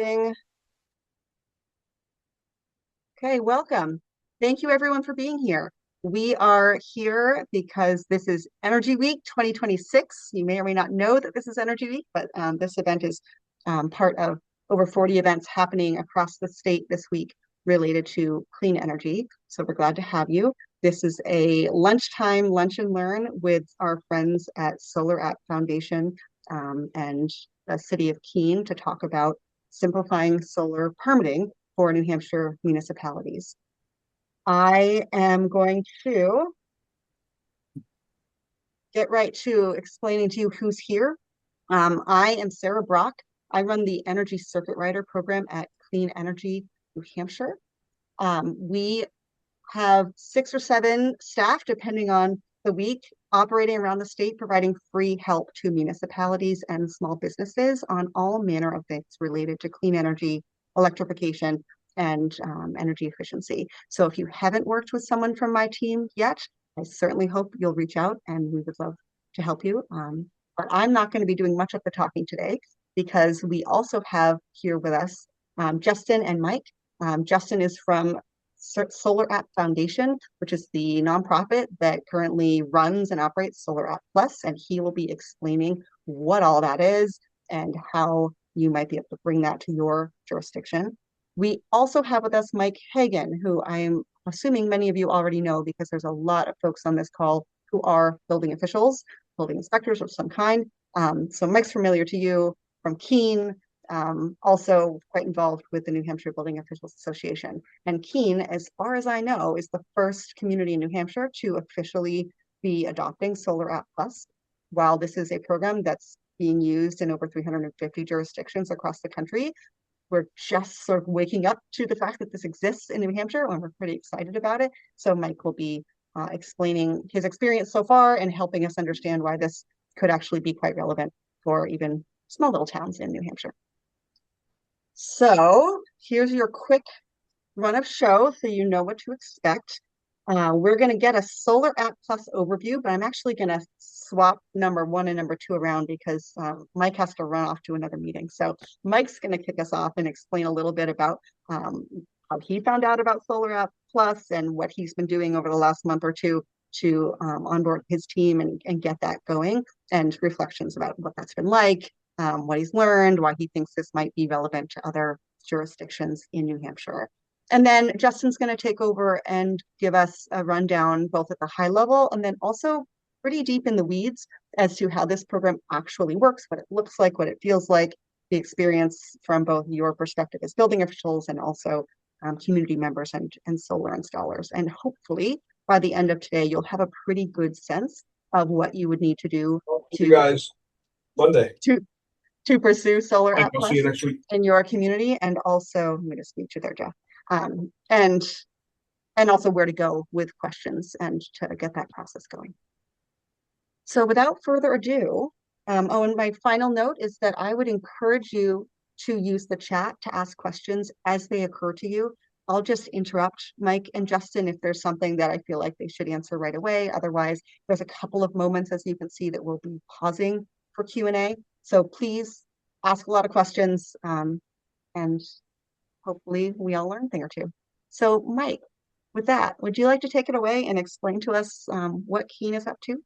Recording. Okay, welcome. Thank you everyone for being here. We are here because this is Energy Week 2026. You may or may not know that this is Energy Week, but this event is part of over 40 events happening across the state this week related to clean energy. So we're glad to have you. This is a lunchtime lunch and learn with our friends at SolarAPP Foundation and the city of Keene to talk about simplifying solar permitting for New Hampshire municipalities. I am going to get right to explaining to you who's here. I am Sarah Brock. I run the Energy Circuit Rider program at Clean Energy, New Hampshire. We have 6 or 7 staff, depending on the week, operating around the state, providing free help to municipalities and small businesses on all manner of things related to clean energy, electrification, and energy efficiency. So if you haven't worked with someone from my team yet, I certainly hope you'll reach out and we would love to help you. But I'm not going to be doing much of the talking today because we also have here with us Justin and Mike. Justin is from SolarAPP Foundation, which is the nonprofit that currently runs and operates SolarAPP Plus, and he will be explaining what all that is and how you might be able to bring that to your jurisdiction. We also have with us Mike Hagan, who I'm assuming many of you already know because there's a lot of folks on this call who are building officials, building inspectors of some kind. So Mike's familiar to you from Keene, also quite involved with the New Hampshire Building Officials Association. And Keene, as far as I know, is the first community in New Hampshire to officially be adopting SolarAPP Plus. While this is a program that's being used in over 350 jurisdictions across the country, we're just sort of waking up to the fact that this exists in New Hampshire, and we're pretty excited about it. So Mike will be explaining his experience so far and helping us understand why this could actually be quite relevant for even small little towns in New Hampshire. So here's your quick run of show so you know what to expect. We're going to get a SolarAPP Plus overview, but I'm actually going to swap number 1 and number 2 around because Mike has to run off to another meeting. So Mike's going to kick us off and explain a little bit about how he found out about SolarAPP Plus and what he's been doing over the last month or two to onboard his team and get that going, and reflections about what that's been like, what he's learned, why he thinks this might be relevant to other jurisdictions in New Hampshire. And then Justin's going to take over and give us a rundown both at the high level and then also pretty deep in the weeds as to how this program actually works, what it looks like, what it feels like, the experience from both your perspective as building officials and also community members and solar installers. And hopefully by the end of today, you'll have a pretty good sense of what you would need to do to you guys Monday to pursue SolarAPP I'll see you next week in your community, and also I'm going to speak to their Jeff. And also where to go with questions and to get that process going. So without further ado, and my final note is that I would encourage you to use the chat to ask questions as they occur to you. I'll just interrupt Mike and Justin if there's something that I feel like they should answer right away. Otherwise, there's a couple of moments, as you can see, that we'll be pausing for Q&A. So please ask a lot of questions, and hopefully we all learn a thing or two. So Mike, with that, would you like to take it away and explain to us what Keene is up to?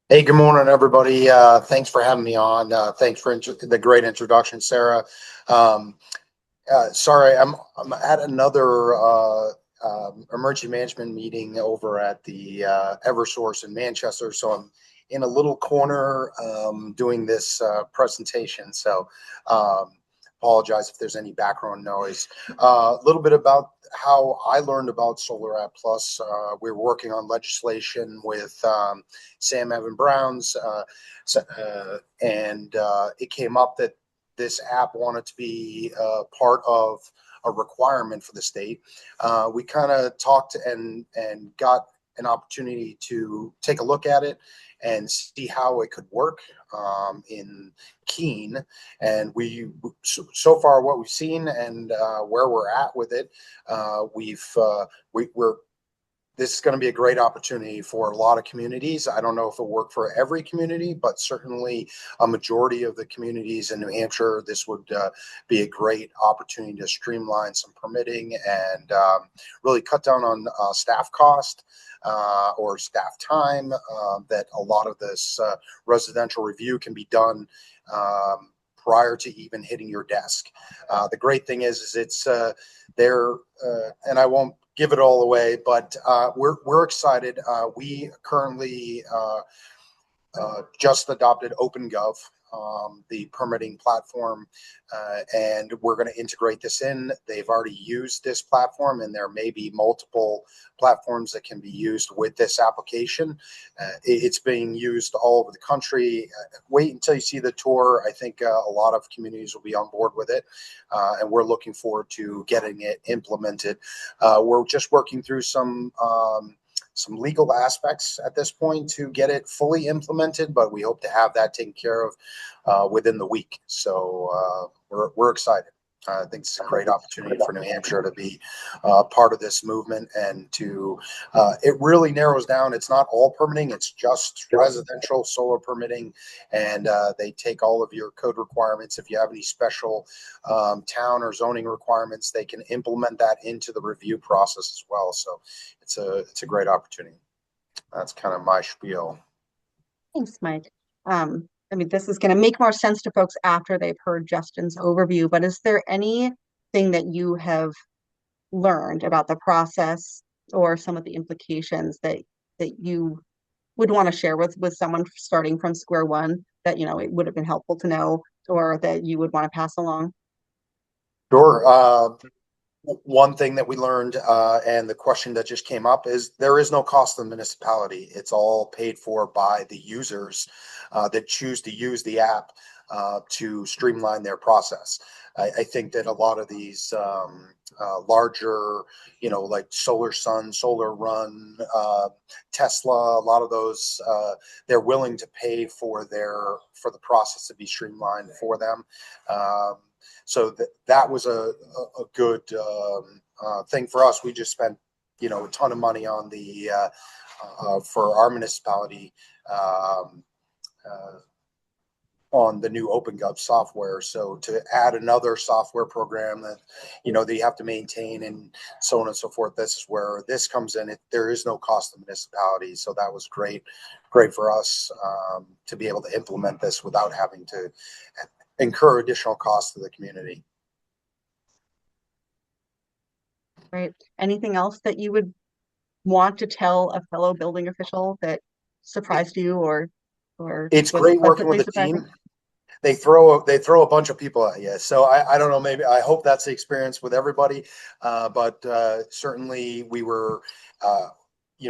Hey, good morning, everybody. Thanks for having me on. Thanks for the great introduction, Sarah. Sorry, I'm at another emergency management meeting over at the Eversource in Manchester, so I'm in a little corner doing this presentation. So apologize if there's any background noise. A little bit about how I learned about SolarAPP Plus. We were working on legislation with Sam Evan Brown's, and it came up that this app wanted to be part of a requirement for the state. We kind of talked and got an opportunity to take a look at it and see how it could work in Keene. And so far what we've seen and where we're at with it, we're this is going to be a great opportunity for a lot of communities. I don't know if it'll work for every community, but certainly a majority of the communities in New Hampshire, this would be a great opportunity to streamline some permitting and really cut down on staff cost or staff time, that a lot of this residential review can be done prior to even hitting your desk. The great thing is it's there, and I won't give it all away, but we're excited. We currently just adopted OpenGov, the permitting platform, and we're going to integrate this in. They've already used this platform, and there may be multiple platforms that can be used with this application. It's being used all over the country. Wait until you see the tour. I think a lot of communities will be on board with it, and we're looking forward to getting it implemented. We're just working through some legal aspects at this point to get it fully implemented, but we hope to have that taken care of within the week. So we're excited. I think it's a great opportunity for New Hampshire to be part of this movement, and to it really narrows down. It's not all permitting, it's just residential solar permitting, and they take all of your code requirements. If you have any special town or zoning requirements, they can implement that into the review process as well. So it's a great opportunity. That's kind of my spiel. Thanks, Mike. I mean, this is going to make more sense to folks after they've heard Justin's overview, but is there anything that you have learned about the process or some of the implications that you would want to share with someone starting from square one that, it would have been helpful to know, or that you would want to pass along? Sure. One thing that we learned, and the question that just came up, is there is no cost to the municipality. It's all paid for by the users that choose to use the app to streamline their process. I think that a lot of these larger, like Solar Sun, Solar Run, Tesla, a lot of those, they're willing to pay for the process to be streamlined for them. So that was a good thing for us. We just spent, a ton of money on the for our municipality on the new OpenGov software. So to add another software program that, that you have to maintain and so on and so forth, this is where this comes in. There is no cost to municipalities. So that was great for us to be able to implement this without having to incur additional costs to the community. Right. Anything else that you would want to tell a fellow building official that surprised you or It's was great working pleasantly with a surprising? team. They throw a bunch of people at you. So I don't know, maybe I hope that's the experience with everybody. But certainly we were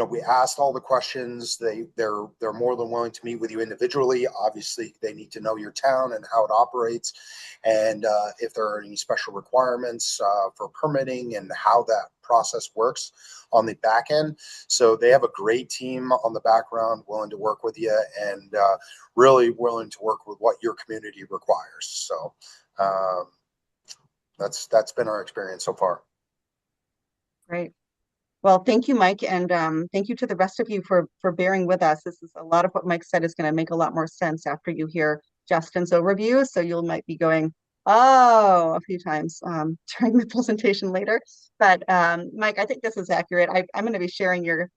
we asked all the questions. They're more than willing to meet with you individually. Obviously, they need to know your town and how it operates, and if there are any special requirements for permitting and how that process works on the back end. So they have a great team on the background, willing to work with you, and really willing to work with what your community requires. So that's been our experience so far. Great. Well, thank you, Mike, and thank you to the rest of you for bearing with us. This is a lot of what Mike said is going to make a lot more sense after you hear Justin's overview. So you might be going, oh, a few times during the presentation later. But Mike, I think this is accurate. I'm going to be sharing your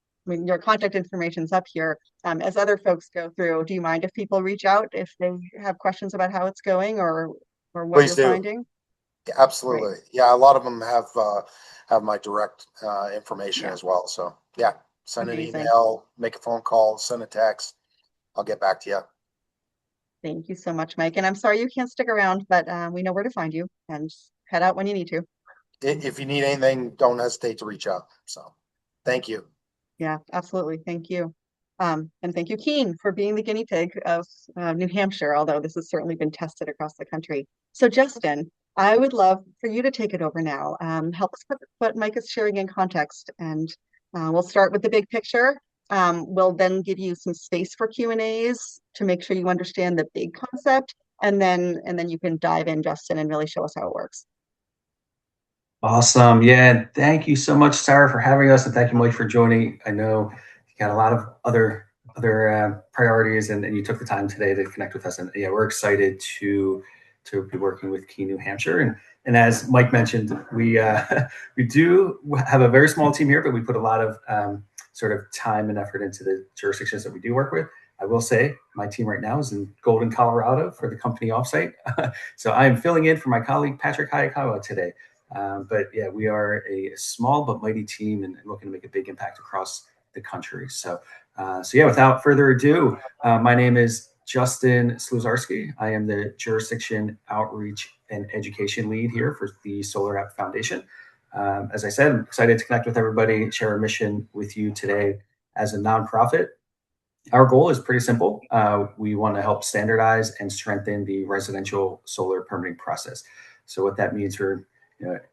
contact information's up here. As other folks go through, do you mind if people reach out if they have questions about how it's going or what Please you're do. finding? Yeah, absolutely. Great. Yeah, a lot of them have my direct information Yeah. as well. So yeah, send an Amazing. email, make a phone call, send a text. I'll get back to you. Thank you so much, Mike. And I'm sorry you can't stick around, but we know where to find you and head out when you need to. If you need anything, don't hesitate to reach out. So thank you. Yeah, absolutely. Thank you. And thank you, Keene, for being the guinea pig of New Hampshire, although this has certainly been tested across the country. So Justin, I would love for you to take it over now. Help us put what Mike is sharing in context, and we'll start with the big picture. We'll then give you some space for Q&As to make sure you understand the big concept, and then you can dive in, Justin, and really show us how it works. Awesome. Yeah. Thank you so much, Sarah, for having us, and thank you, Mike, for joining. I know you got a lot of other priorities, and you took the time today to connect with us. And yeah, we're excited to be working with Keene, New Hampshire. And as Mike mentioned, we we do have a very small team here, but we put a lot of sort of time and effort into the jurisdictions that we do work with. I will say my team right now is in Golden, Colorado for the company offsite. So I am filling in for my colleague Patrick Hayakawa today. But yeah, we are a small but mighty team and looking to make a big impact across the country. So yeah, without further ado, my name is Justin Sluzarski. I am the jurisdiction outreach and education lead here for the SolarAPP Foundation. As I said, I'm excited to connect with everybody, share our mission with you today as a nonprofit. Our goal is pretty simple. We want to help standardize and strengthen the residential solar permitting process. So what that means for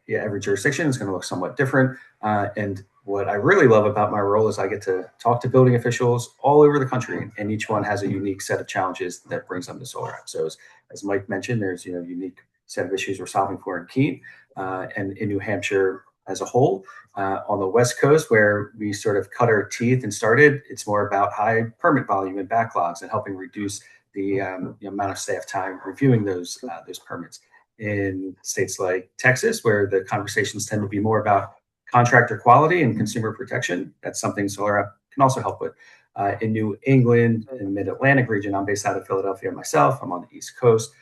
yeah, every jurisdiction is going to look somewhat different. And what I really love about my role is I get to talk to building officials all over the country, and each one has a unique set of challenges that brings them to SolarAPP. So as Mike mentioned, there's unique set of issues we're solving for in Keene and in New Hampshire as a whole. On the West Coast, where we sort of cut our teeth and started, it's more about high permit volume and backlogs and helping reduce the amount of staff time reviewing those permits. In states like Texas, where the conversations tend to be more about contractor quality and consumer protection, that's something SolarAPP can also help with. In New England, in the Mid-Atlantic region, I'm based out of Philadelphia myself. I'm on the East Coast,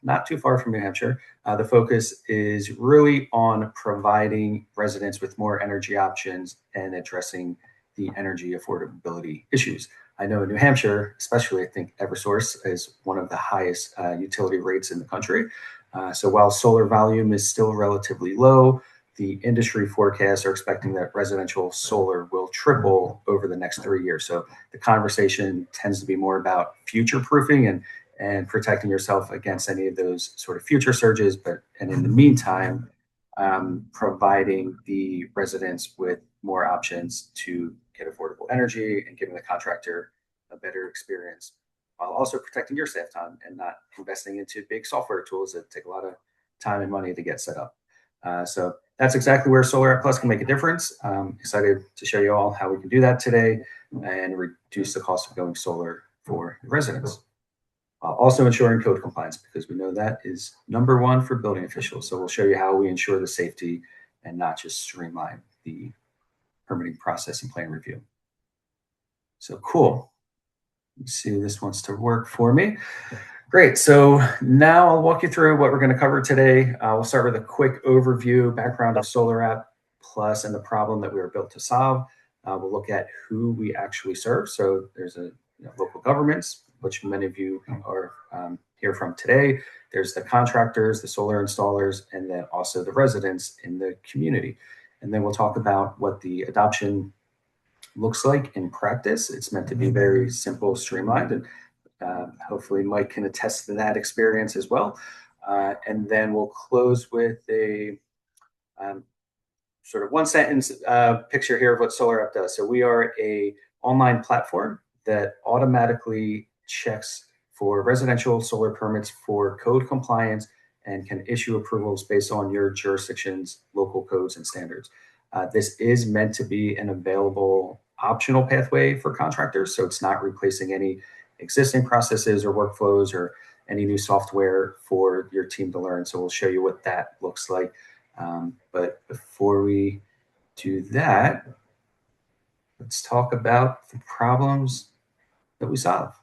not too far from New Hampshire. The focus is really on providing residents with more energy options and addressing the energy affordability issues. I know in New Hampshire, especially, I think Eversource is one of the highest utility rates in the country. So while solar volume is still relatively low, the industry forecasts are expecting that residential solar will triple over the next 3 years. So the conversation tends to be more about future proofing and protecting yourself against any of those sort of future surges. And in the meantime, providing the residents with more options to get affordable energy and giving the contractor a better experience while also protecting your staff time and not investing into big software tools that take a lot of time and money to get set up. So that's exactly where SolarAPP Plus can make a difference. Excited to show you all how we can do that today and reduce the cost of going solar for residents, while also ensuring code compliance, because we know that is number one for building officials. So we'll show you how we ensure the safety and not just streamline the permitting process and plan review. So cool. Let's see if this wants to work for me. Great. So now I'll walk you through what we're going to cover today. We'll start with a quick overview, background of SolarAPP Plus and the problem that we were built to solve. We'll look at who we actually serve. So there's local governments, which many of you are hear from today. There's the contractors, the solar installers, and then also the residents in the community. And then we'll talk about what the adoption looks like in practice. It's meant to be very simple, streamlined, and hopefully Mike can attest to that experience as well. And then we'll close with a sort of one sentence picture here of what SolarAPP does. So we are a online platform that automatically checks for residential solar permits for code compliance and can issue approvals based on your jurisdiction's local codes and standards. This is meant to be an available optional pathway for contractors, so it's not replacing any existing processes or workflows or any new software for your team to learn. So we'll show you what that looks like. But before we do that, let's talk about the problems that we solve.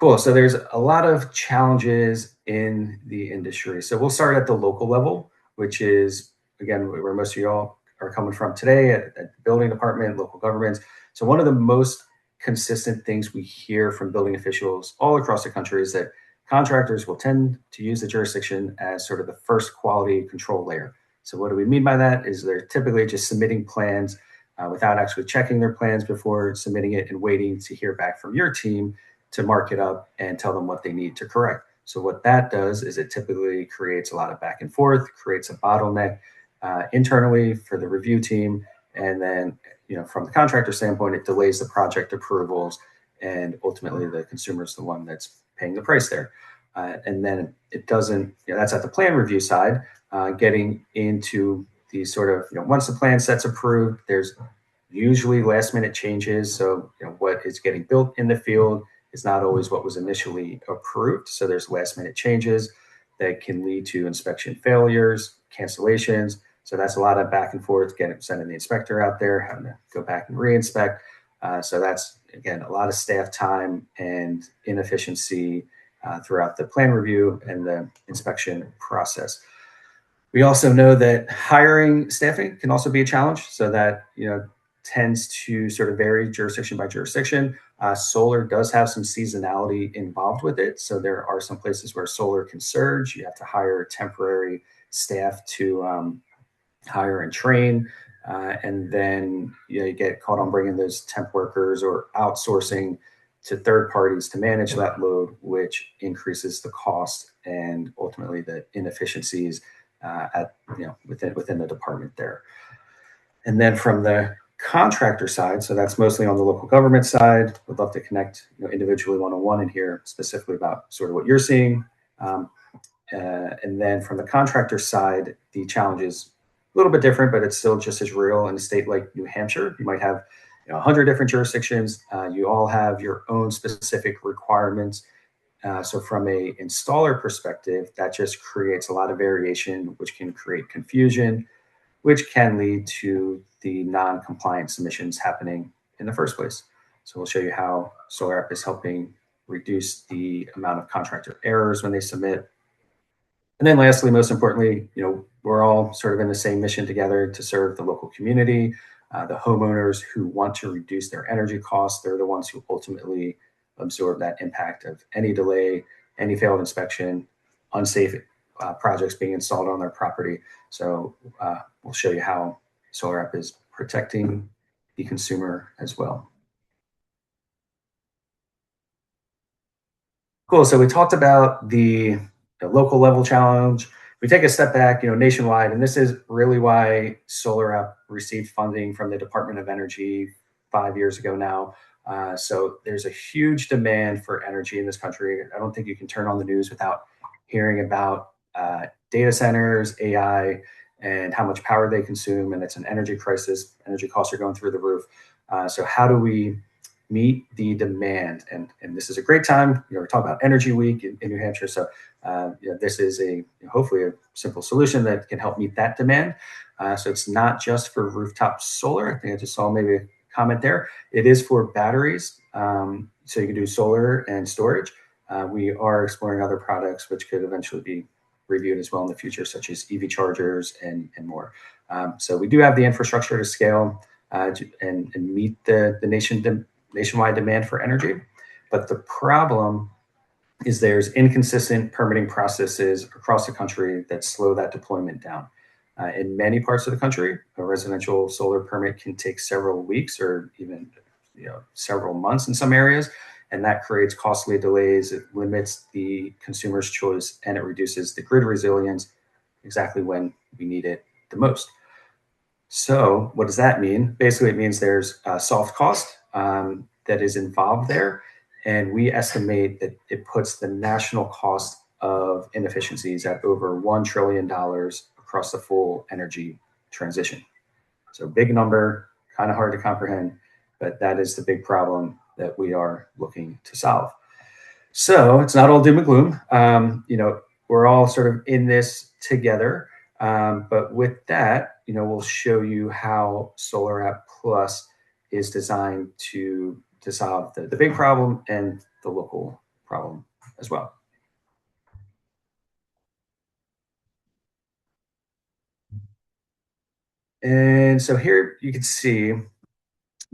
Cool. So there's a lot of challenges in the industry. So we'll start at the local level, which is, again, where most of you all are coming from today at the building department, local governments. So one of the most consistent things we hear from building officials all across the country is that contractors will tend to use the jurisdiction as sort of the first quality control layer. So what do we mean by that? Is they're typically just submitting plans without actually checking their plans before submitting it and waiting to hear back from your team to mark it up and tell them what they need to correct. So what that does is it typically creates a lot of back and forth, creates a bottleneck internally for the review team. And then, from the contractor standpoint, it delays the project approvals, and ultimately the consumer is the one that's paying the price there. And then it doesn't, that's at the plan review side. Getting into the sort of, once the plan set's approved, there's usually last minute changes. So, what is getting built in the field is not always what was initially approved. So there's last minute changes that can lead to inspection failures, cancellations. So that's a lot of back and forth, sending the inspector out there, having to go back and re-inspect. So that's, again, a lot of staff time and inefficiency throughout the plan review and the inspection process. We also know that hiring staffing can also be a challenge. So that, tends to sort of vary jurisdiction by jurisdiction. Solar does have some seasonality involved with it. So there are some places where solar can surge. You have to hire temporary staff to hire and train. And then you get caught on bringing those temp workers or outsourcing to third parties to manage that load, which increases the cost and ultimately the inefficiencies within the department there. And then from the contractor side, so that's mostly on the local government side. Would love to connect individually one-on-one and hear specifically about sort of what you're seeing. And then from the contractor side, the challenge is a little bit different, but it's still just as real in a state like New Hampshire. You might have 100 different jurisdictions. You all have your own specific requirements. So from a installer perspective, that just creates a lot of variation, which can create confusion, which can lead to the non-compliant submissions happening in the first place. So we'll show you how SolarAPP is helping reduce the amount of contractor errors when they submit. And then lastly, most importantly, we're all sort of in the same mission together to serve the local community, the homeowners who want to reduce their energy costs. They're the ones who ultimately absorb that impact of any delay, any failed inspection, unsafe projects being installed on their property. So we'll show you how SolarAPP is protecting the consumer as well. Cool. So we talked about the local level challenge. We take a step back, nationwide, and this is really why SolarAPP received funding from the Department of Energy 5 years ago now. So there's a huge demand for energy in this country. I don't think you can turn on the news without hearing about data centers, AI, and how much power they consume. And it's an energy crisis. Energy costs are going through the roof. So how do we meet the demand? And this is a great time. We're talking about Energy Week in New Hampshire. So this is hopefully a simple solution that can help meet that demand. So it's not just for rooftop solar. I think I just saw maybe a comment there. It is for batteries. So you can do solar and storage. We are exploring other products which could eventually be reviewed as well in the future, such as EV chargers and more. So we do have the infrastructure to scale and meet the nationwide demand for energy. But the problem is there's inconsistent permitting processes across the country that slow that deployment down. In many parts of the country, a residential solar permit can take several weeks or even several months in some areas, and that creates costly delays. It limits the consumer's choice, and it reduces the grid resilience exactly when we need it the most. So what does that mean? Basically, it means there's a soft cost that is involved there, and we estimate that it puts the national cost of inefficiencies at over $1 trillion across the full energy transition. So big number, kind of hard to comprehend, but that is the big problem that we are looking to solve. So it's not all doom and gloom. We're all sort of in this together. But with that, we'll show you how SolarAPP Plus is designed to solve the big problem and the local problem as well. And so here you can see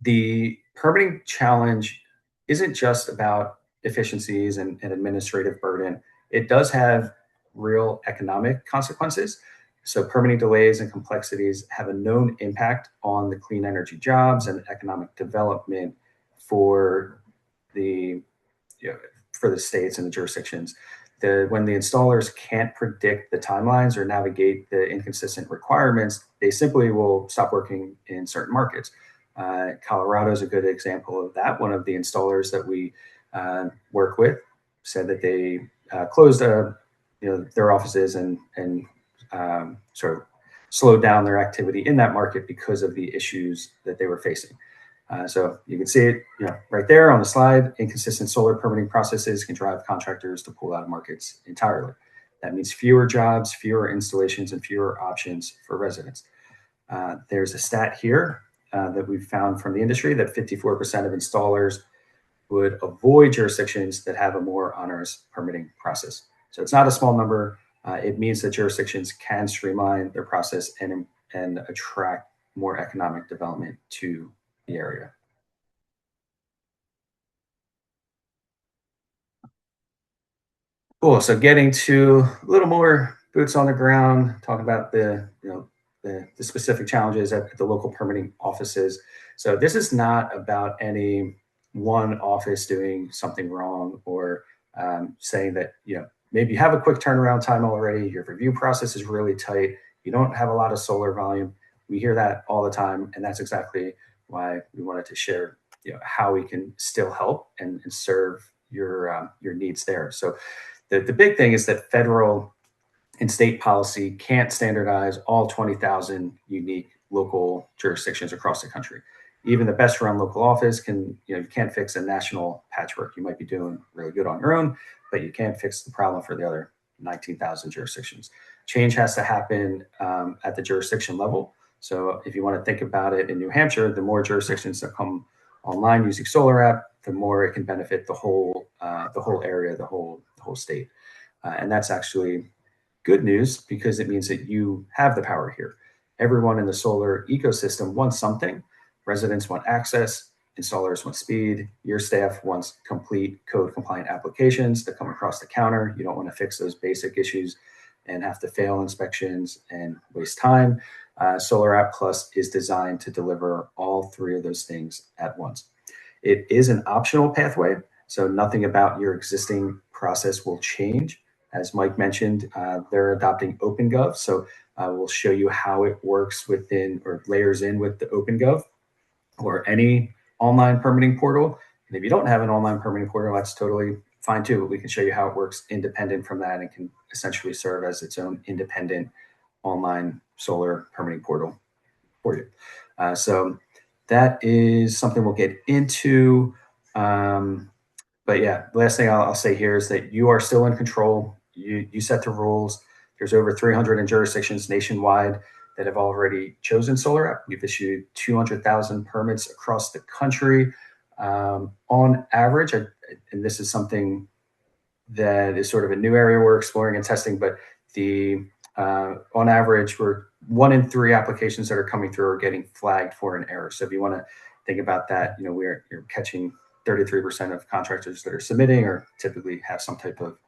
the permitting challenge isn't just about efficiencies and administrative burden. It does have real economic consequences. So permitting delays and complexities have a known impact on the clean energy jobs and economic development for the states and the jurisdictions. When the installers can't predict the timelines or navigate the inconsistent requirements, they simply will stop working in certain markets. Colorado is a good example of that. One of the installers that we work with said that they closed their offices and sort of slowed down their activity in that market because of the issues that they were facing. So you can see it right there on the slide. Inconsistent solar permitting processes can drive contractors to pull out of markets entirely. That means fewer jobs, fewer installations, and fewer options for residents. There's a stat here that we've found from the industry that 54% of installers would avoid jurisdictions that have a more onerous permitting process. So it's not a small number. It means that jurisdictions can streamline their process and attract more economic development to the area. Cool. So getting to a little more boots on the ground, talking about the specific challenges at the local permitting offices. So this is not about any one office doing something wrong or saying that maybe you have a quick turnaround time already. Your review process is really tight. You don't have a lot of solar volume. We hear that all the time, and that's exactly why we wanted to share how we can still help and serve your needs there. So the big thing is that federal and state policy can't standardize all 20,000 unique local jurisdictions across the country. Even the best run local office you can't fix a national patchwork. You might be doing really good on your own, but you can't fix the problem for the other 19,000 jurisdictions. Change has to happen at the jurisdiction level. So if you want to think about it in New Hampshire, the more jurisdictions that come online using SolarAPP, the more it can benefit the whole area, the whole state. And that's actually good news because it means that you have the power here. Everyone in the solar ecosystem wants something. Residents want access, installers want speed, your staff wants complete code compliant applications that come across the counter. You don't want to fix those basic issues and have to fail inspections and waste time. SolarAPP Plus is designed to deliver all three of those things at once. It is an optional pathway, so nothing about your existing process will change. As Mike mentioned, they're adopting OpenGov, so we'll show you how it works within or layers in with the OpenGov or any online permitting portal. And if you don't have an online permitting portal, that's totally fine too. But we can show you how it works independent from that and can essentially serve as its own independent online solar permitting portal for you. So that is something we'll get into. But yeah, the last thing I'll say here is that you are still in control. You set the rules. There's over 300 jurisdictions nationwide that have already chosen SolarAPP. We've issued 200,000 permits across the country. On average, and this is something that is sort of a new area we're exploring and testing, but on average, we're 1 in 3 applications that are coming through are getting flagged for an error. So if you want to think about that, you're catching 33% of contractors that are submitting or typically have some type of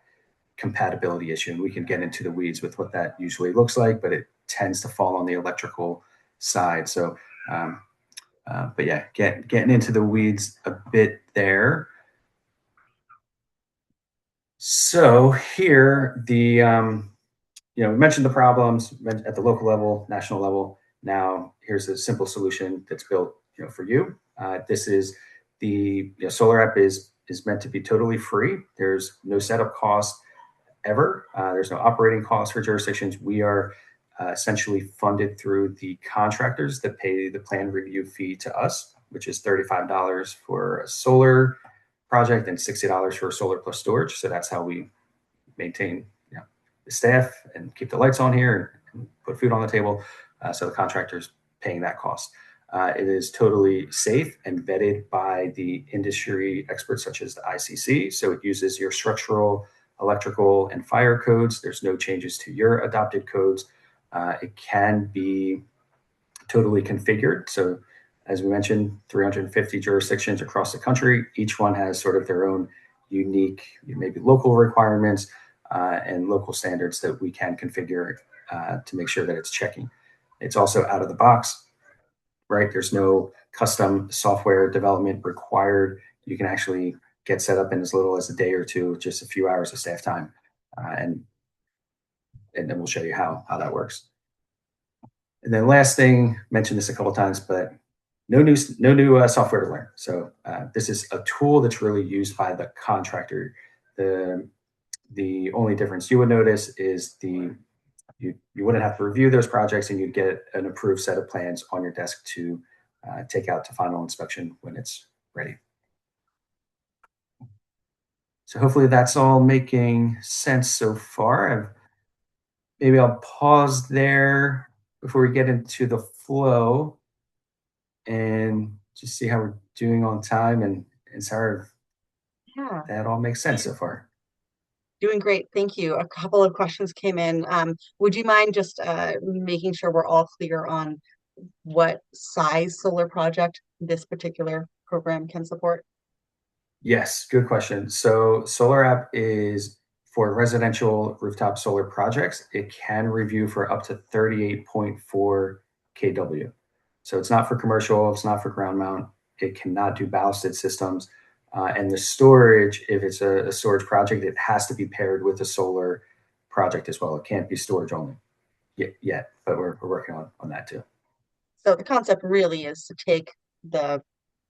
compatibility issue. And we can get into the weeds with what that usually looks like, but it tends to fall on the electrical side. So, but yeah, getting into the weeds a bit there. So here, we mentioned the problems at the local level, national level. Now here's a simple solution that's built, for you. This is the SolarAPP is meant to be totally free. There's no setup cost ever. There's no operating costs for jurisdictions. We are essentially funded through the contractors that pay the plan review fee to us, which is $35 for a solar project and $60 for a solar plus storage. So that's how we maintain the staff and keep the lights on here and put food on the table. So the contractor's paying that cost. It is totally safe and vetted by the industry experts such as the ICC. So it uses your structural, electrical, and fire codes. There's no changes to your adopted codes. It can be totally configured. So as we mentioned, 350 jurisdictions across the country. Each one has sort of their own unique, maybe local requirements and local standards that we can configure to make sure that it's checking. It's also out of the box, right? There's no custom software development required. You can actually get set up in as little as a day or two, just a few hours of staff time. And then we'll show you how that works. And then last thing, mentioned this a couple of times, but no new software to learn. So this is a tool that's really used by the contractor. The The only difference you would notice is you wouldn't have to review those projects, and you'd get an approved set of plans on your desk to take out to final inspection when it's ready. So hopefully that's all making sense so far. Maybe I'll pause there before we get into the flow and just see how we're doing on time. And Sarah, Yeah, that all makes sense so far. doing great. Thank you. A couple of questions came in. Would you mind just making sure we're all clear on what size solar project this particular program can support? Yes, good question. So SolarAPP is for residential rooftop solar projects. It can review for up to 38.4 kW. So it's not for commercial, it's not for ground mount. It cannot do ballasted systems. And the storage, if it's a storage project, it has to be paired with a solar project as well. It can't be storage only yet, but we're working on that too. So the concept really is to take the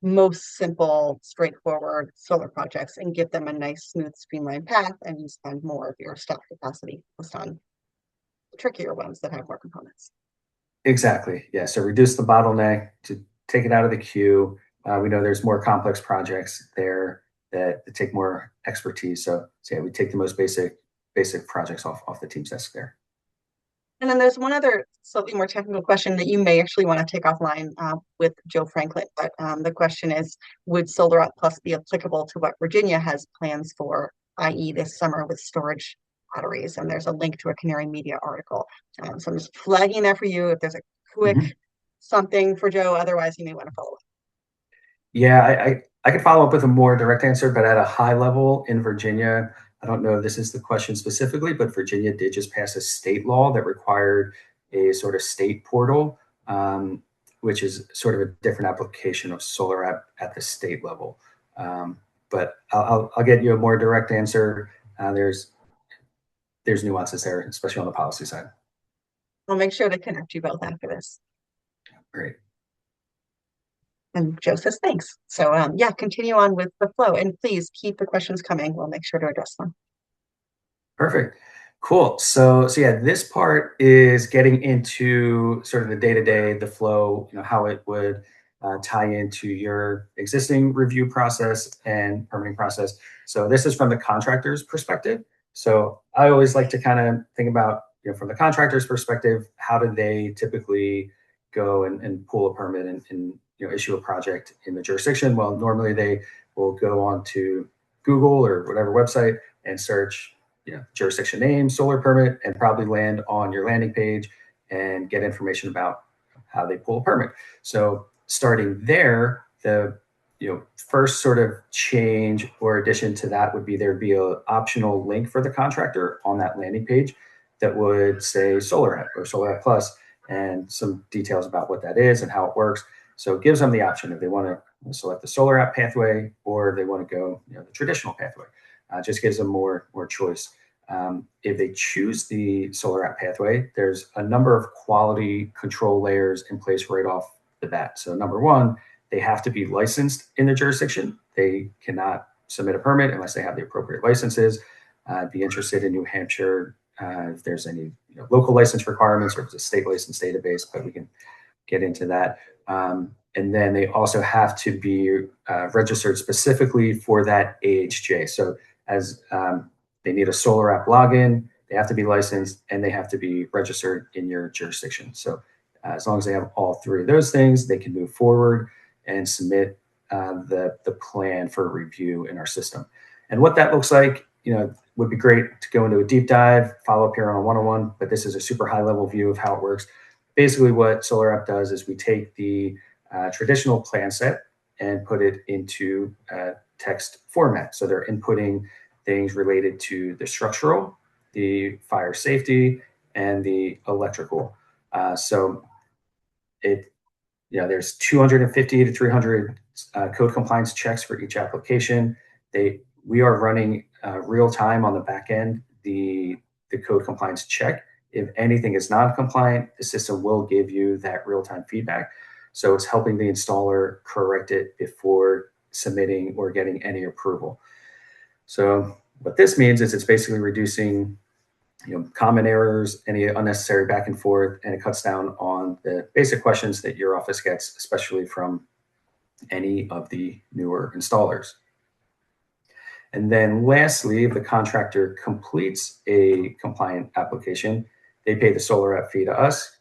most simple, straightforward solar projects and give them a nice, smooth, streamlined path, and you spend more of your staff capacity focused on the trickier ones that have more components. Exactly. Yeah. So reduce the bottleneck to take it out of the queue. We know there's more complex projects there that take more expertise. So yeah, we take the most basic projects off the team's desk there. And then there's one other slightly more technical question that you may actually want to take offline with Joe Franklin. But the question is, would SolarAPP Plus be applicable to what Virginia has plans for, i.e. this summer with storage batteries? And there's a link to a Canary Media article. So I'm just flagging that for you if there's a quick something for Joe. Otherwise, you may want to follow up. Yeah, I could follow up with a more direct answer, but at a high level in Virginia, I don't know if this is the question specifically, but Virginia did just pass a state law that required a sort of state portal, which is sort of a different application of SolarAPP at the state level. But I'll get you a more direct answer. There's nuances there, especially on the policy side. I'll make sure to connect you both after this. Great. And Joe says thanks. So yeah, continue on with the flow, and please keep the questions coming. We'll make sure to address them. Perfect. Cool. So yeah, this part is getting into sort of the day-to-day, the flow, how it would tie into your existing review process and permitting process. So this is from the contractor's perspective. So I always like to kind of think about, from the contractor's perspective, how do they typically go and pull a permit and issue a project in the jurisdiction? Well, normally they will go on to Google or whatever website and search jurisdiction name, solar permit, and probably land on your landing page and get information about how they pull a permit. So starting there, the first sort of change or addition to that would be there'd be an optional link for the contractor on that landing page that would say SolarAPP or SolarAPP Plus and some details about what that is and how it works. So it gives them the option if they want to select the SolarAPP pathway or if they want to go the traditional pathway. Just gives them more choice. If they choose the SolarAPP pathway, there's a number of quality control layers in place right off the bat. So number one, they have to be licensed in the jurisdiction. They cannot submit a permit unless they have the appropriate licenses. Be interested in New Hampshire if there's any local license requirements or if it's a state license database, but we can get into that. And then they also have to be registered specifically for that AHJ. So as they need a SolarAPP login, they have to be licensed, and they have to be registered in your jurisdiction. So as long as they have all three of those things, they can move forward and submit the plan for review in our system. And what that looks like, would be great to go into a deep dive, follow up here on a 101, but this is a super high level view of how it works. Basically what SolarAPP does is we take the traditional plan set and put it into text format. So they're inputting things related to the structural, the fire safety, and the electrical. So there's 250 to 300 code compliance checks for each application. We are running real time on the back end, the code compliance check. If anything is non-compliant, the system will give you that real-time feedback. So it's helping the installer correct it before submitting or getting any approval. So what this means is it's basically reducing common errors, any unnecessary back and forth, and it cuts down on the basic questions that your office gets, especially from any of the newer installers. And then lastly, if the contractor completes a compliant application, they pay the SolarAPP fee to us.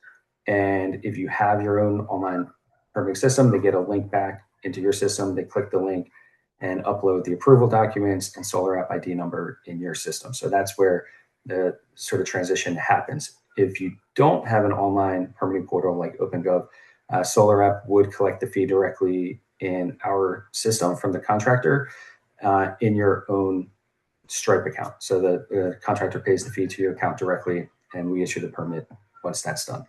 And if you have your own online permitting system, they get a link back into your system. They click the link and upload the approval documents and SolarAPP ID number in your system. So that's where the sort of transition happens. If you don't have an online permitting portal like OpenGov, SolarAPP would collect the fee directly in our system from the contractor in your own Stripe account. So the contractor pays the fee to your account directly, and we issue the permit once that's done.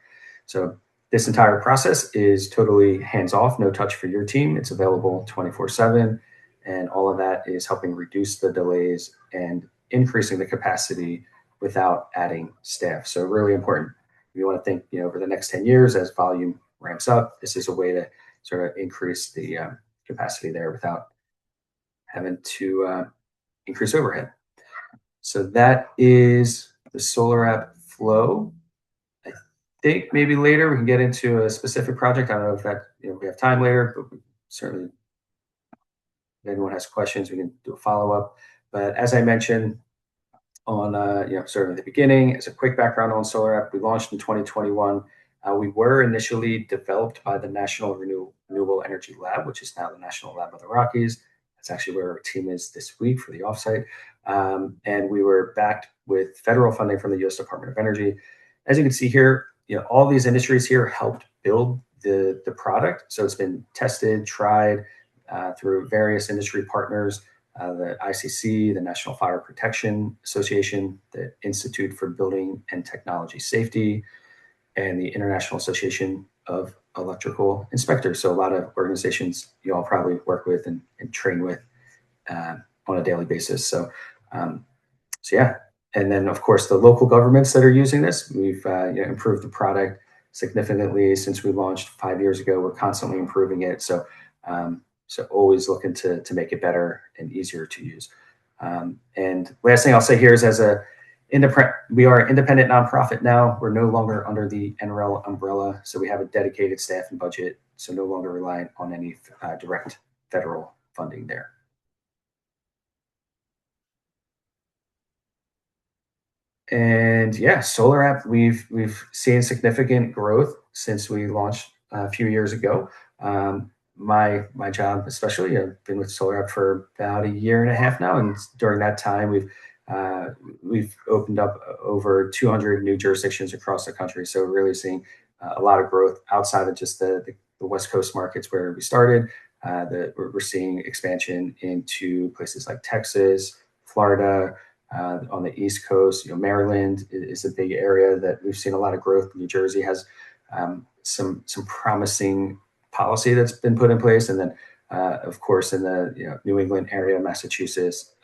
So this entire process is totally hands-off, no touch for your team. It's available 24/7, and all of that is helping reduce the delays and increasing the capacity without adding staff. So really important. If you want to think, over the next 10 years as volume ramps up, this is a way to sort of increase the capacity there without having to increase overhead. So that is the SolarAPP flow. I think maybe later we can get into a specific project. I don't know if that, we have time later, but we certainly, if anyone has questions, we can do a follow-up. But as I mentioned on, sort of at the beginning, as a quick background on SolarAPP, we launched in 2021. We were initially developed by the National Renewable Energy Lab, which is now the National Lab of the Rockies. That's actually where our team is this week for the offsite. And we were backed with federal funding from the U.S. Department of Energy. As you can see here, all these industries here helped build the product. So it's been tested, tried through various industry partners, the ICC, the National Fire Protection Association, the Institute for Building and Technology Safety, and the International Association of Electrical Inspectors. So a lot of organizations you all probably work with and train with on a daily basis. So yeah. And then of course the local governments that are using this, we've improved the product significantly since we launched 5 years ago. We're constantly improving it. So always looking to make it better and easier to use. And last thing I'll say here is we are an independent nonprofit now. We're no longer under the NREL umbrella. So we have a dedicated staff and budget. So no longer reliant on any direct federal funding there. And yeah, SolarAPP, we've seen significant growth since we launched a few years ago. My job, especially, I've been with SolarAPP for about 1.5 years now, and during that time, we've opened up over 200 new jurisdictions across the country. So really seeing a lot of growth outside of just the West Coast markets where we started. We're seeing expansion into places like Texas, Florida. On the East Coast, Maryland is a big area that we've seen a lot of growth. New Jersey has some promising policy that's been put in place, and then of course in the New England area, Massachusetts,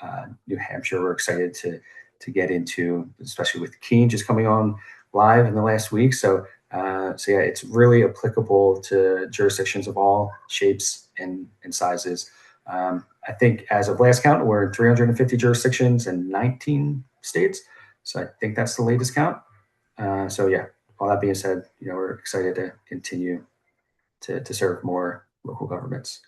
New Hampshire, we're excited to get into, especially with Keene just coming on live in the last week. So yeah, it's really applicable to jurisdictions of all shapes and sizes. I think as of last count, we're in 350 jurisdictions and 19 states. So I think that's the latest count. So yeah, all that being said, we're excited to continue to serve more local governments.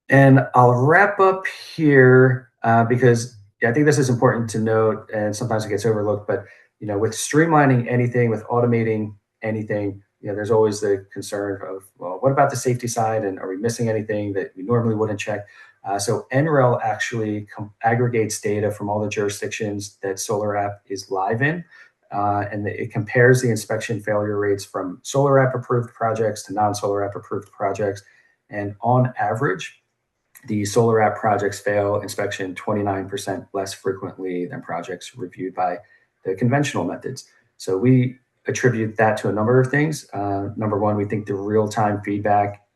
And I'll wrap up here because I think this is important to note, and sometimes it gets overlooked, but with streamlining anything, with automating anything, there's always the concern of, well, what about the safety side? And are we missing anything that we normally wouldn't check? So NREL actually aggregates data from all the jurisdictions that SolarAPP is live in. And it compares the inspection failure rates from SolarAPP approved projects to non-SolarAPP approved projects. And on average, the SolarAPP projects fail inspection 29% less frequently than projects reviewed by the conventional methods. So we attribute that to a number of things. Number one, we think the real-time feedback,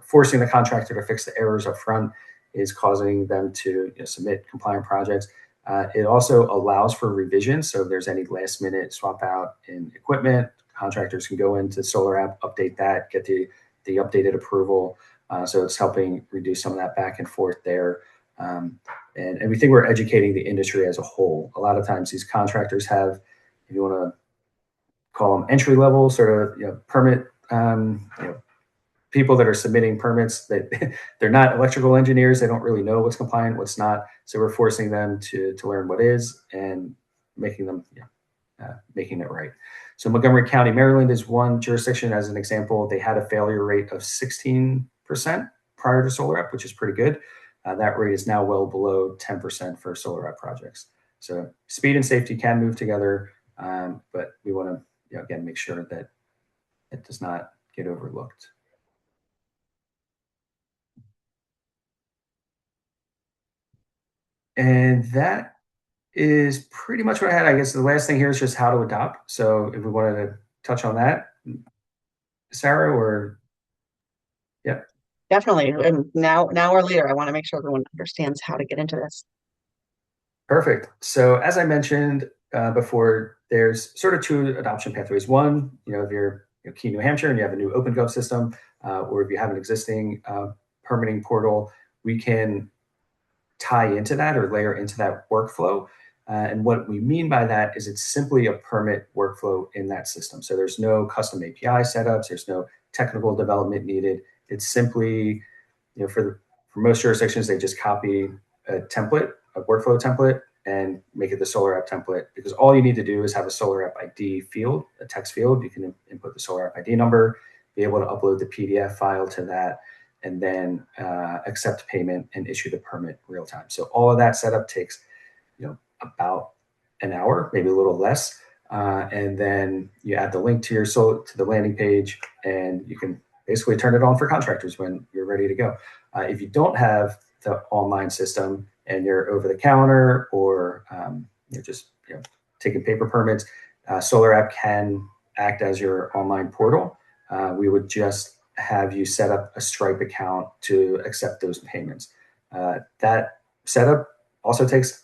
forcing the contractor to fix the errors up front is causing them to submit compliant projects. It also allows for revisions. So if there's any last-minute swap out in equipment, contractors can go into SolarAPP, update that, get the updated approval. So it's helping reduce some of that back and forth there. And we think we're educating the industry as a whole. A lot of times these contractors have, if you want to call them entry level sort of permit people that are submitting permits, that they're not electrical engineers. They don't really know what's compliant, what's not. So we're forcing them to learn what is and making them making it right. So Montgomery County, Maryland is one jurisdiction. As an example, they had a failure rate of 16% prior to SolarAPP, which is pretty good. That rate is now well below 10% for SolarAPP projects. So speed and safety can move together, but we want to, again, make sure that it does not get overlooked. And that is pretty much what I had. I guess the last thing here is just how to adopt. So if we wanted to touch on that, Sarah, or yeah. Definitely. And now or later, I want to make sure everyone understands how to get into this. Perfect. So as I mentioned before, there's sort of two adoption pathways. One, if you're Keene, New Hampshire, and you have a new OpenGov system, or if you have an existing permitting portal, we can tie into that or layer into that workflow. And what we mean by that is it's simply a permit workflow in that system. So there's no custom API setups, there's no technical development needed. It's simply, for most jurisdictions, they just copy a template, a workflow template, and make it the SolarAPP template, because all you need to do is have a SolarAPP ID field, a text field. You can input the SolarAPP ID number, be able to upload the PDF file to that, and then accept payment and issue the permit real time. So all of that setup takes, about an hour, maybe a little less. And then you add the link to to the landing page, and you can basically turn it on for contractors when you're ready to go. If you don't have the online system and you're over the counter, or you're just taking paper permits, SolarAPP can act as your online portal. We would just have you set up a Stripe account to accept those payments. That setup also takes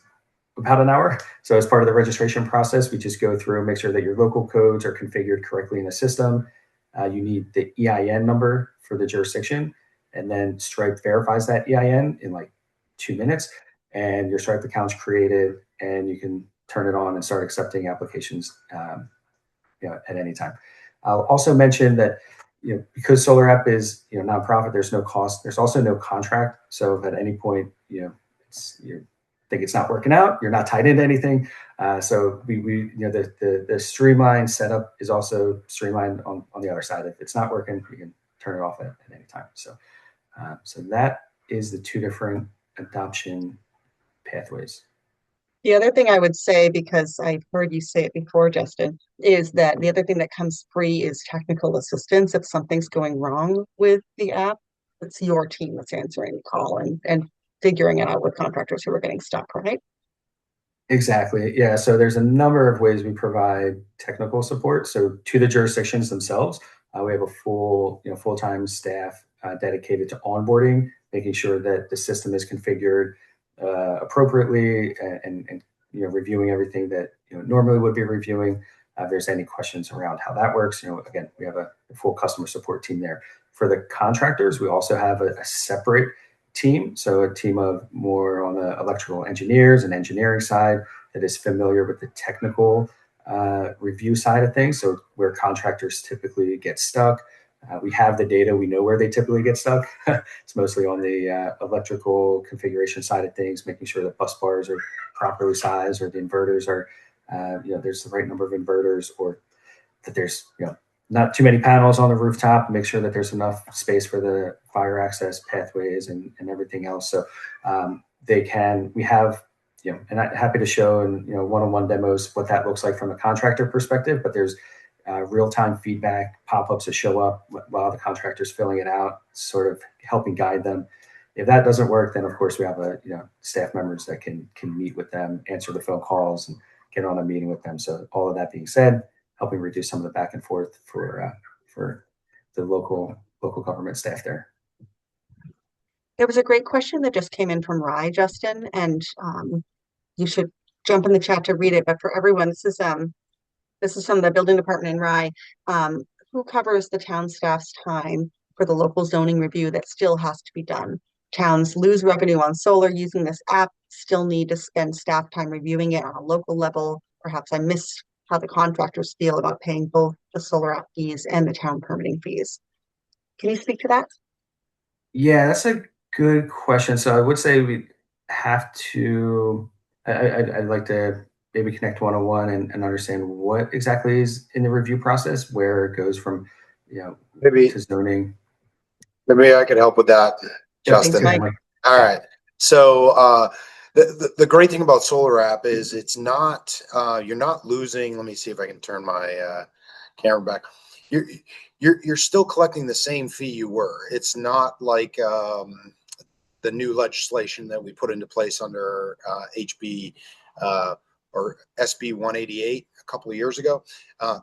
about an hour. So as part of the registration process, we just go through and make sure that your local codes are configured correctly in the system. You need the EIN number for the jurisdiction, and then Stripe verifies that EIN in like 2 minutes, and your Stripe account's created, and you can turn it on and start accepting applications at any time. I'll also mention that because SolarAPP is nonprofit, there's no cost. There's also no contract. So if at any point you think it's not working out, you're not tied into anything. So the streamlined setup is also streamlined on the other side. If it's not working, you can turn it off at any time. So that is the two different adoption pathways. The other thing I would say, because I've heard you say it before, Justin, is that the other thing that comes free is technical assistance. If something's going wrong with the app, it's your team that's answering the call and figuring it out with contractors who are getting stuck, right? Exactly. Yeah. So there's a number of ways we provide technical support. So to the jurisdictions themselves, we have a full-time staff dedicated to onboarding, making sure that the system is configured appropriately, and reviewing everything that normally would be reviewing. If there's any questions around how that works, again, we have a full customer support team there. For the contractors, we also have a separate team. So a team of more on the electrical engineers and engineering side that is familiar with the technical review side of things. So where contractors typically get stuck, we have the data. We know where they typically get stuck. It's mostly on the electrical configuration side of things, making sure that bus bars are properly sized, or the inverters are, there's the right number of inverters, or that there's, not too many panels on the rooftop, make sure that there's enough space for the fire access pathways and everything else. So we have, and I'm happy to show in, one-on-one demos what that looks like from a contractor perspective, but there's real-time feedback pop-ups that show up while the contractor's filling it out, sort of helping guide them. If that doesn't work, then of course we have staff members that can meet with them, answer the phone calls, and get on a meeting with them. So all of that being said, helping reduce some of the back and forth for the local government staff there. There was a great question that just came in from Rye, Justin, and you should jump in the chat to read it. But for everyone, this is from the building department in Rye. Who covers the town staff's time for the local zoning review that still has to be done? towns lose revenue on solar using this app, still need to spend staff time reviewing it on a local level. Perhaps I missed how the contractors feel about paying both the solar app fees and the town permitting fees. Can you speak to that? Yeah, that's a good question. So I would say we have to. I'd like to maybe connect 101 and understand what exactly is in the review process, where it goes from, Maybe to zoning. maybe I could help with that, Yep, Thanks, Justin. Mike. All right. So the great thing about SolarAPP is it's not you're not losing. Let me see if I can turn my camera back. You're you're still collecting the same fee you were. It's not like the new legislation that we put into place under HB or SB 188 a couple of years ago.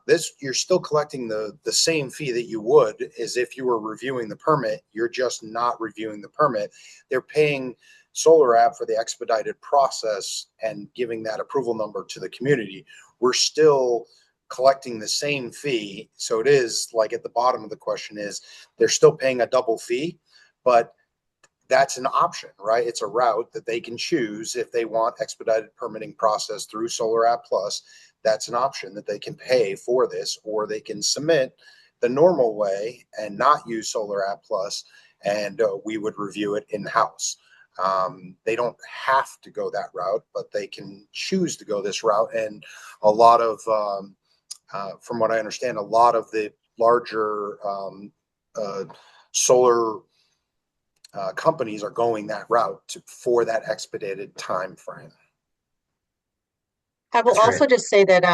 This you're still collecting the same fee that you would as if you were reviewing the permit. You're just not reviewing the permit. They're paying SolarAPP for the expedited process and giving that approval number to the community. We're still collecting the same fee. So it is like at the bottom of the question is they're still paying a double fee, but that's an option, right? It's a route that they can choose if they want expedited permitting process through SolarAPP Plus. That's an option that they can pay for this, or they can submit the normal way and not use SolarAPP Plus, and we would review it in-house. They don't have to go that route, but they can choose to go this route. And a lot of, from what I understand, a lot of the larger solar companies are going that route for that expedited time frame. I will That's also great. just say that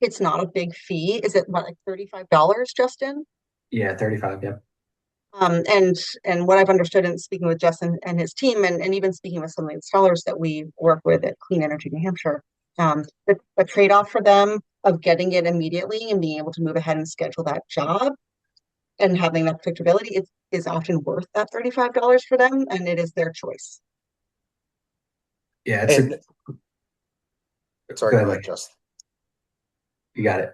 it's not a big fee. Is it what, like $35, Justin? Yeah, 35. Yep. And what I've understood in speaking with Justin and his team, and even speaking with some of the installers that we work with at Clean Energy New Hampshire, the trade-off for them of getting it immediately and being able to move ahead and schedule that job and having that predictability is often worth that $35 for them, and it is their choice. Yeah, And sorry, go go ahead, ahead, Mike. Justin. You got it.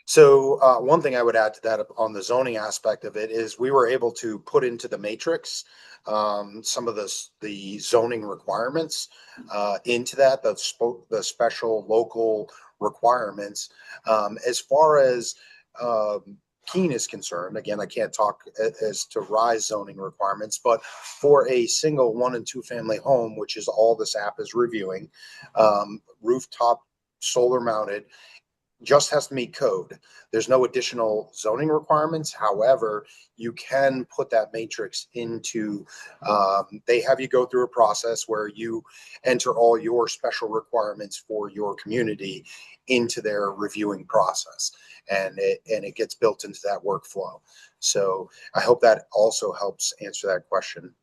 So one thing I would add to that on the zoning aspect of it is we were able to put into the matrix some of the zoning requirements into that, the special local requirements. As far as Keene is concerned, again, I can't talk as to rise zoning requirements, but for a single 1 and 2 family home, which is all this app is reviewing, rooftop solar mounted, just has to meet code. There's no additional zoning requirements. However, you can put that matrix into, they have you go through a process where you enter all your special requirements for your community into their reviewing process. And it gets built into that workflow. So I hope that also helps answer that question.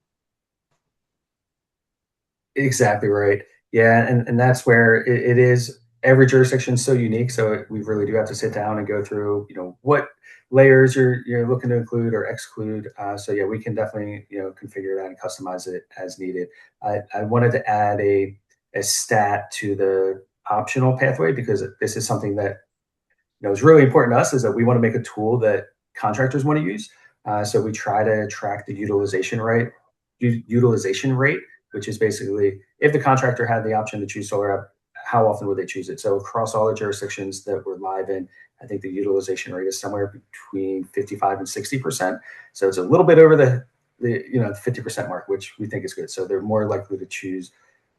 Exactly right. Yeah, and that's where it is. Every jurisdiction is so unique, so we really do have to sit down and go through, what layers you're looking to include or exclude. So yeah, we can definitely configure that and customize it as needed. I wanted to add a stat to the optional pathway because this is something that is really important to us. Is that we want to make a tool that contractors want to use. So we try to track the utilization rate, which is basically if the contractor had the option to choose SolarAPP, how often would they choose it? So across all the jurisdictions that we're live in, I think the utilization rate is somewhere between 55 and 60%. So it's a little bit over the 50% mark, which we think is good. So they're more likely to choose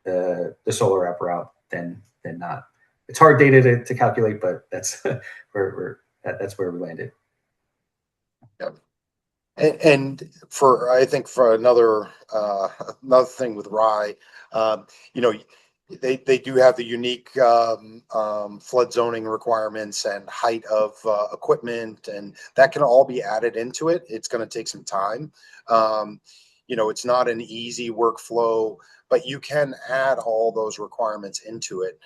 the SolarAPP route than not. It's hard data to calculate, but that's that's where we landed. Yep. And for I think for another thing with Rye, they do have the unique flood zoning requirements and height of equipment, and that can all be added into it. It's going to take some time. It's not an easy workflow, but you can add all those requirements into it,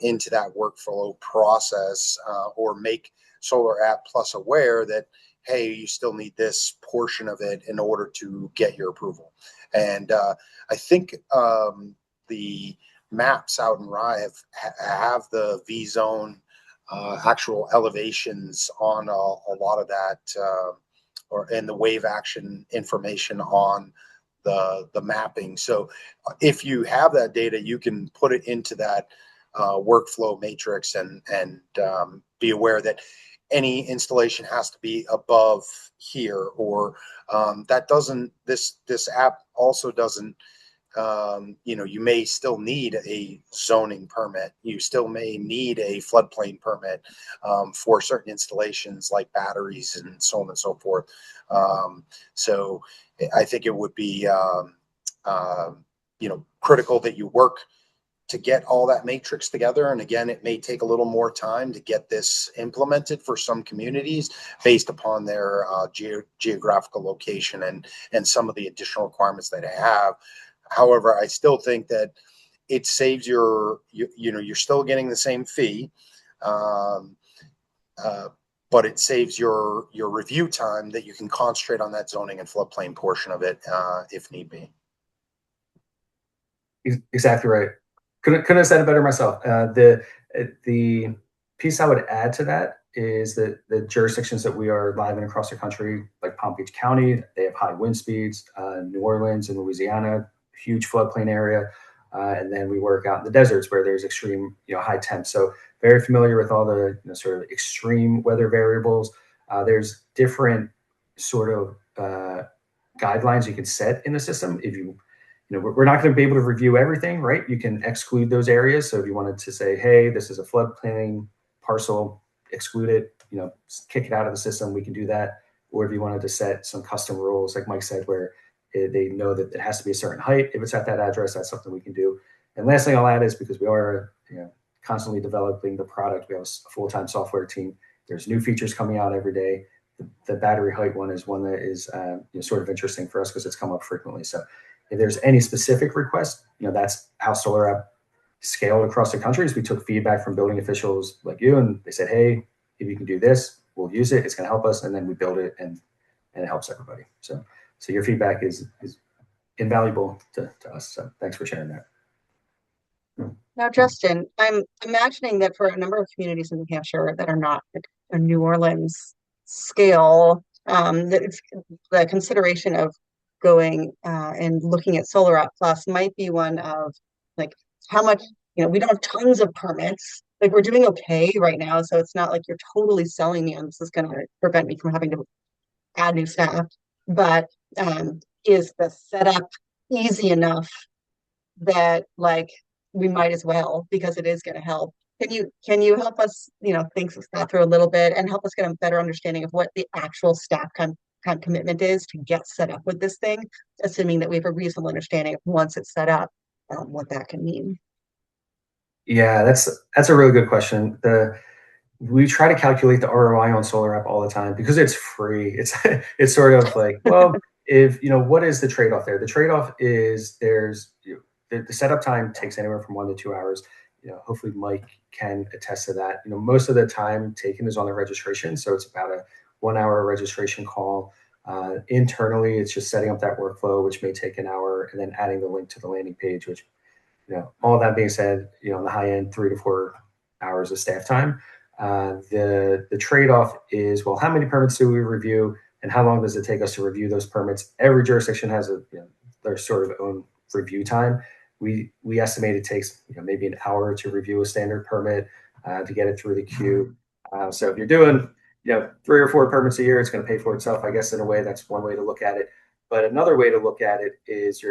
into that workflow process, or make SolarAPP Plus aware that, hey, you still need this portion of it in order to get your approval. And I think the maps out in Rye have the V zone actual elevations on a lot of that, and the wave action information on the mapping. So if you have that data, you can put it into that workflow matrix and be aware that any installation has to be above here, or that doesn't, this app also doesn't, you may still need a zoning permit. You still may need a floodplain permit for certain installations like batteries and so on and so forth. So I think it would be, critical that you work to get all that matrix together. And again, it may take a little more time to get this implemented for some communities based upon their geographical location and some of the additional requirements that they have. However, I still think that it saves you're still getting the same fee, but it saves your review time that you can concentrate on that zoning and floodplain portion of it if need be. Exactly right. Couldn't have said it better myself. The piece I would add to that is that the jurisdictions that we are live in across the country, like Palm Beach County, they have high wind speeds. New Orleans and Louisiana, huge floodplain area, and then we work out in the deserts where there's extreme, high temps. So very familiar with all the sort of extreme weather variables. There's different sort of guidelines you can set in the system if you. We're not going to be able to review everything, right? You can exclude those areas. So if you wanted to say, hey, this is a floodplain parcel, exclude it, kick it out of the system, we can do that. Or if you wanted to set some custom rules, like Mike said, where they know that it has to be a certain height. If it's at that address, that's something we can do. And last thing I'll add is, because we are constantly developing the product, we have a full-time software team. There's new features coming out every day. The battery height one is one that is sort of interesting for us because it's come up frequently. So if there's any specific request, that's how SolarAPP scaled across the country. Is we took feedback from building officials like you, and they said, hey, if you can do this, we'll use it. It's going to help us. And then we build it and it helps everybody. So your feedback is invaluable to us. So thanks for sharing that. Now, Justin, I'm imagining that for a number of communities in New Hampshire that are not a New Orleans scale, that it's the consideration of going and looking at SolarAPP Plus might be one of like how much, we don't have tons of permits. Like, we're doing okay right now. So it's not like you're totally selling me on this is going to prevent me from having to add new staff. But is the setup easy enough that we might as well, because it is going to help? Can you help us, think that through a little bit and help us get a better understanding of what the actual staff kind of commitment is to get set up with this thing, assuming that we have a reasonable understanding of once it's set up, what that can mean? Yeah, that's a really good question. We try to calculate the ROI on SolarAPP all the time because it's free. It's sort of like, well, if what is the trade-off there? The trade-off is the setup time takes anywhere from 1 to 2 hours. Hopefully Mike can attest to that. Most of the time taken is on the registration, so it's about a 1 hour registration call. Internally, it's just setting up that workflow, which may take an hour, and then adding the link to the landing page. Which, all that being said, on the high end, 3 to 4 hours of staff time. The trade-off is, well, how many permits do we review, and how long does it take us to review those permits? Every jurisdiction has their sort of own review time. We estimate it takes maybe an hour to review a standard permit to get it through the queue. So if you're doing 3 or 4 permits a year, it's going to pay for itself. I guess in a way, that's one way to look at it. But another way to look at it is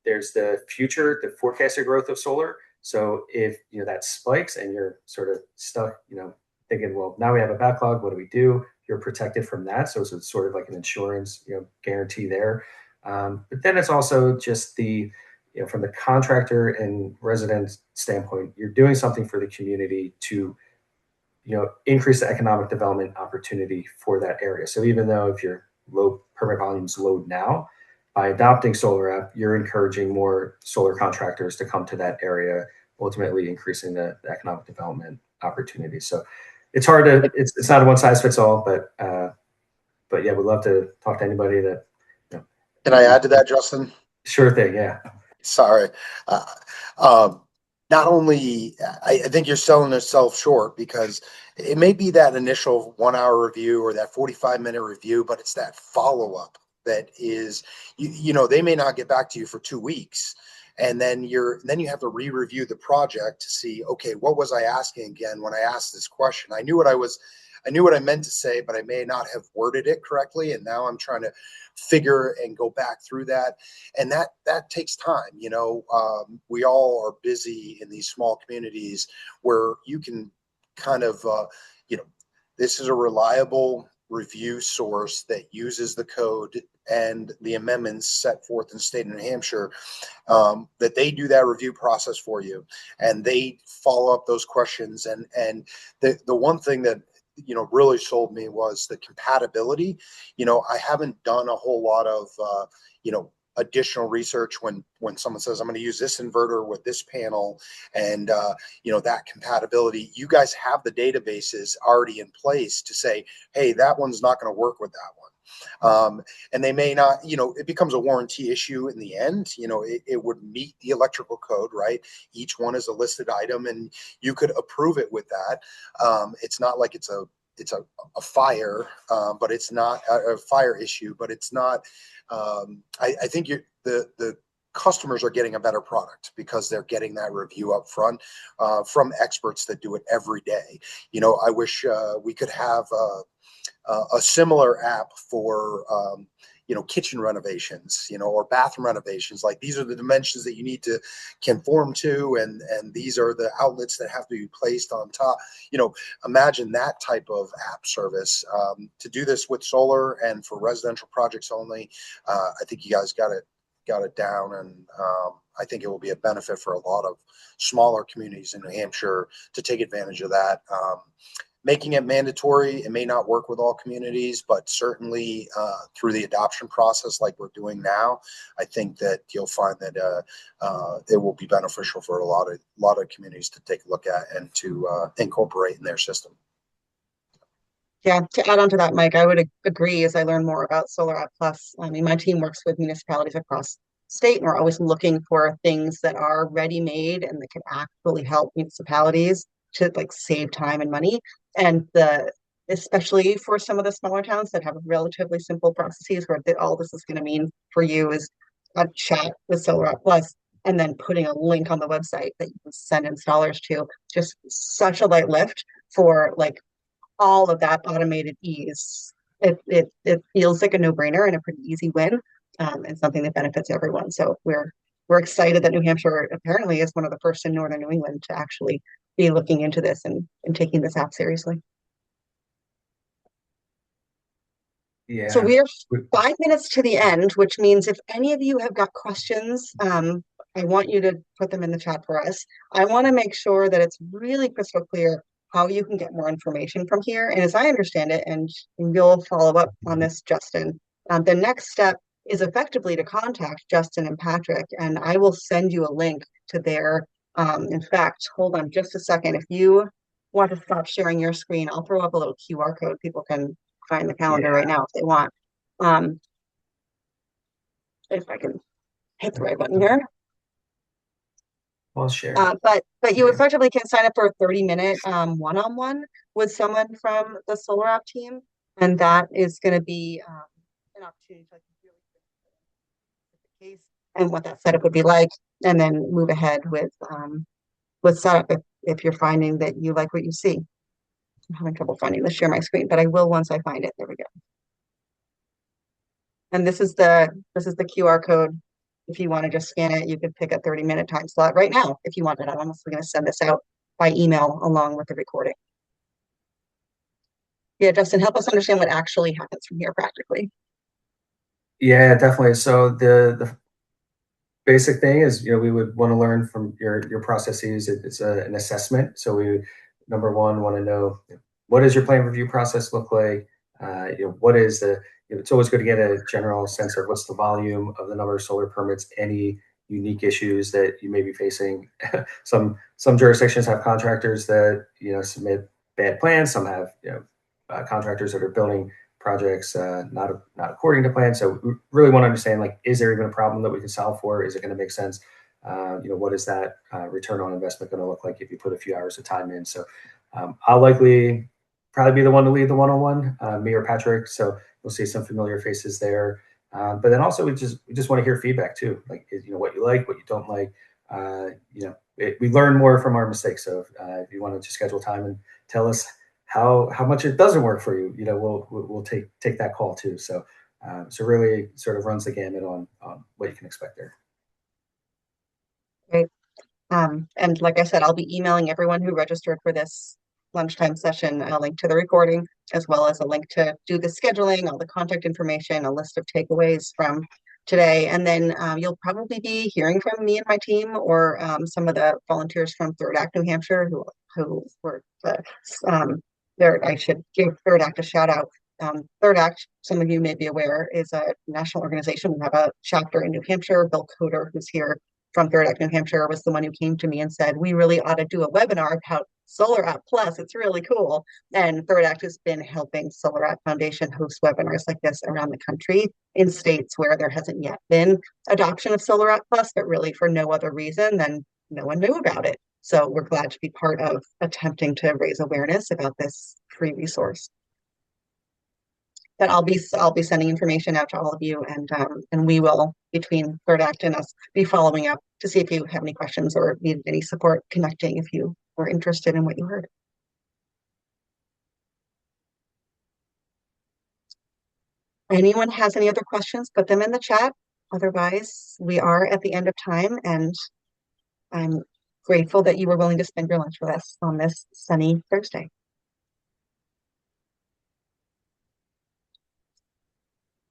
there's the future, the forecasted growth of solar. So if that spikes and you're sort of stuck, thinking, well, now we have a backlog, what do we do? You're protected from that. So it's sort of like an insurance guarantee there. But then it's also just from the contractor and resident standpoint, you're doing something for the community to increase the economic development opportunity for that area. So even though if your low permit volumes low now, by adopting SolarAPP, you're encouraging more solar contractors to come to that area, ultimately increasing the economic development opportunity. So it's hard to, it's not a one size fits all, but yeah, we'd love to talk to anybody that. Can I add to that, Justin? Sure thing. Yeah. Sorry. Not only, I think you're selling yourself short, because it may be that initial 1 hour review or that 45-minute review, but it's that follow-up that is, you know, they may not get back to you for 2 weeks. And then you have to re-review the project to see, okay, what was I asking again when I asked this question? I knew what I meant to say, but I may not have worded it correctly. And now I'm trying to figure and go back through that. And that takes time. You know, we all are busy in these small communities where you can kind of, you know, this is a reliable review source that uses the code and the amendments set forth in the state of New Hampshire, that they do that review process for you and they follow up those questions. And the one thing that, you know, really sold me was the compatibility. You know, I haven't done a whole lot of, you know, additional research when someone says, I'm going to use this inverter with this panel and, you know, that compatibility. You guys have the databases already in place to say, hey, that one's not going to work with that one. And they may not, you know, it becomes a warranty issue in the end. You know, it would meet the electrical code, right? Each one is a listed item and you could approve it with that. It's not like it's a fire, but it's not a fire issue, but it's not, I think the customers are getting a better product because they're getting that review up front from experts that do it every day. You know, I wish we could have a similar app for, you know, kitchen renovations, you know, or bathroom renovations. Like these are the dimensions that you need to conform to, and these are the outlets that have to be placed on top. You know, imagine that type of app service. To do this with solar and for residential projects only, I think you guys got it down, and I think it will be a benefit for a lot of smaller communities in New Hampshire to take advantage of that. Making it mandatory, it may not work with all communities, but certainly through the adoption process like we're doing now, I think that you'll find that it will be beneficial for a lot of communities to take a look at and to incorporate in their system. Yeah, to add on to that, Mike, I would agree as I learn more about SolarAPP Plus. I mean, my team works with municipalities across state, and we're always looking for things that are ready-made and that can actually help municipalities to like save time and money. And especially for some of the smaller towns that have relatively simple processes where all this is going to mean for you is a chat with SolarAPP Plus and then putting a link on the website that you can send installers to. Just such a light lift for like all of that automated ease. It feels like a no-brainer and a pretty easy win, and something that benefits everyone. So we're excited that New Hampshire apparently is one of the first in northern New England to actually be looking into this and taking this app seriously. Yeah. So we are 5 minutes to the end, which means if any of you have got questions, I want you to put them in the chat for us. I want to make sure that it's really crystal clear how you can get more information from here. And as I understand it, and you'll follow up on this, Justin, the next step is effectively to contact Justin and Patrick, and I will send you a link to their, in fact, hold on just a second. If you want to stop sharing your screen, I'll throw up a little QR code. People can find the calendar right now if they want. If I can hit the right button here. I'll share. But you effectively can sign up for a 30-minute one-on-one with someone from the SolarAPP team, and that is going to be an opportunity to like really the case and what that setup would be like, and then move ahead with setup if you're finding that you like what you see. I'm having trouble finding the share my screen, but I will once I find it. There we go. And this is the QR code. If you want to just scan it, you could pick a 30-minute time slot right now if you wanted. I'm honestly going to send this out by email along with the recording. Yeah, Justin, help us understand what actually happens from here practically. Yeah, definitely. So the basic thing is, you know, we would want to learn from your processes. It's an assessment. So we, number one, want to know, what does your plan review process look like? You know, what is the, you know, it's always good to get a general sense of what's the volume of the number of solar permits, any unique issues that you may be facing. Some jurisdictions have contractors that, you know, submit bad plans. Some have, you know, contractors that are building projects not according to plan. So we really want to understand, like, is there even a problem that we can solve for? Is it going to make sense? You know, what is that return on investment going to look like if you put a few hours of time in? So I'll probably be the one to lead the one-on-one, me or Patrick. So you'll see some familiar faces there. But then also we just want to hear feedback too, like what you like, what you don't like. We learn more from our mistakes. So if you want to just schedule time and tell us how much it doesn't work for you, we'll take that call too. So really sort of runs the gamut on what you can expect there. Great. And like I said, I'll be emailing everyone who registered for this lunchtime session a link to the recording, as well as a link to do the scheduling, all the contact information, a list of takeaways from today. And then you'll probably be hearing from me and my team, or some of the volunteers from Third Act New Hampshire who were there. I should give Third Act a shout out. Third Act, some of you may be aware, is a national organization. We have a chapter in New Hampshire. Bill Coder, who's here from Third Act New Hampshire, was the one who came to me and said, we really ought to do a webinar about SolarAPP Plus. It's really cool. And Third Act has been helping SolarAPP Foundation host webinars like this around the country in states where there hasn't yet been adoption of SolarAPP Plus, but really for no other reason than no one knew about it. So we're glad to be part of attempting to raise awareness about this free resource. But I'll be sending information out to all of you, and we will, between Third Act and us, be following up to see if you have any questions or need any support connecting if you were interested in what you heard. Anyone has any other questions, put them in the chat. Otherwise, we are at the end of time, and I'm grateful that you were willing to spend your lunch with us on this sunny Thursday.